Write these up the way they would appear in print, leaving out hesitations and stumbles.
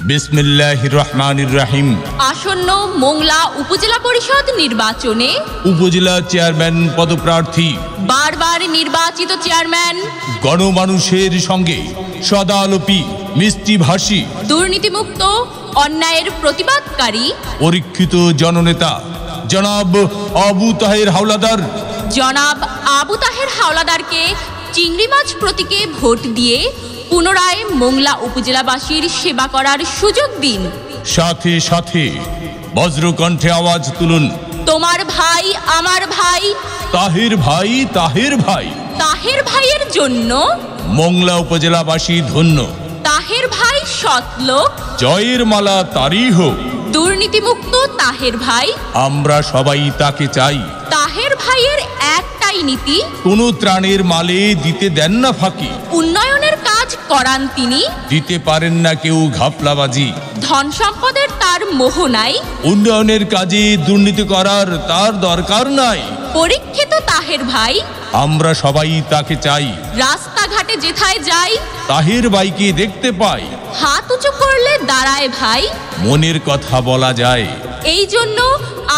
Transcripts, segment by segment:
বিসমিল্লাহির রহমানির রহিম। আসন্ন মোংলা উপজেলা পরিষদ নির্বাচনে উপজেলা চেয়ারম্যান পদপ্রার্থী বারবার নির্বাচিত চেয়ারম্যান গণমানুষের সঙ্গে সদালোপী মিষ্টিভাষী দুর্নীতিমুক্ত অন্যায়ের প্রতিবাদকারী পরীক্ষিত জননেতা জনাব আবু তাহের হাওলাদার জনাব আবু তাহের হাওলাদারকে চিংড়ি মাছ প্রতীকে ভোট দিয়ে পুনরায় মোংলা উপজেলাবাসীর সেবা করার সুযোগ দিন। সাথে সাথে বজ্রকণ্ঠে আওয়াজ তুলুন, তোমার ভাই আমার ভাই, তাহের ভাই তাহের ভাই। তাহের ভাইয়ের জন্য মোংলা উপজেলাবাসী ধন্য। তাহের ভাই সৎ লোক, জয়ের মালা তারই হোক। দুর্নীতিমুক্ত তাহের ভাই। আমরা সবাই তাকে চাই। তাহের ভাইয়ের একটাই নীতি, কোনো ত্রাণের মালে দিতে দেন না ফাঁকি। উন্নয়নের কাজ করান তিনি, দিতে পারেন না কেউ ঘাপলাবাজি। ধন সম্পদের তার মোহ নাই, উন্নয়নের কাজে দুর্নীতি করার তার দরকার নাই। পরীক্ষিত তাহের ভাই। আমরা সবাই তাকে চাই। রাস্তাঘাটে যেথায় যাই তাহের ভাইকে দেখতে পাই। হাত উঁচু করলে দাঁড়ায় ভাই, মনের কথা বলা যায়। এই জন্য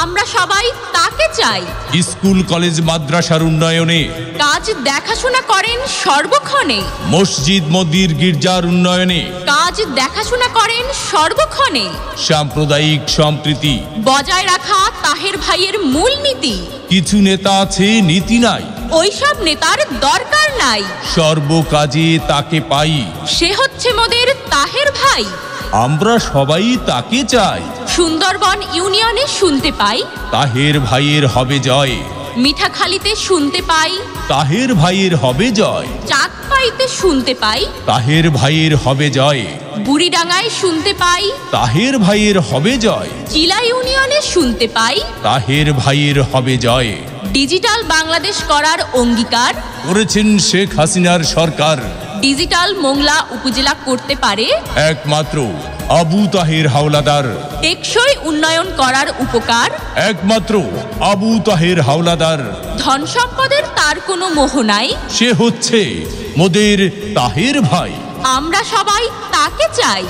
আমরা সবাই তাকে চাই। স্কুল কলেজ মাদ্রাসার উন্নয়নে কাজ দেখাশোনা করেন সর্বক্ষণে, মসজিদ মন্দির গির্জার উন্নয়নে কাজ দেখাশোনা করেন সর্বক্ষণে। সাম্প্রদায়িক সম্প্রীতি বজায় রাখা তাহের ভাইয়ের মূল নীতি। কিছু নেতা আছে নীতি নাই, ওইসব নেতার দরকার নাই। সর্বকাজে তাকে পাই। সে হচ্ছে মোদের তাহের ভাই। আমরা সবাই তাকে চাই। সুন্দরবন ইউনিয়নে শুনতে পাই তাহের ভাইয়ের হবে জয়। মিঠাখালীতে শুনতে পাই, তাহের ভাইয়ের হবে জয়। চাঁদপাইতে শুনতে পাই, তাহের ভাইয়ের হবে জয়। বুড়িডাঙ্গায় শুনতে পাই, তাহের ভাইয়ের হবে জয়। চিলা ইউনিয়নে শুনতে পাই, তাহের ভাইয়ের হবে জয়। ডিজিটাল বাংলাদেশ করার অঙ্গীকার করেছেন শেখ হাসিনার সরকার। ডিজিটাল মোংলা উপজেলা করতে পারে একমাত্র আবু তাহের হাওলাদার। টেকসই উন্নয়ন করার উপকার একমাত্র আবু তাহের হাওলাদার। ধন সম্পদের তার কোনো মোহ নাই, সে হচ্ছে মোদের তাহের ভাই। আমরা সবাই তাকে চাই।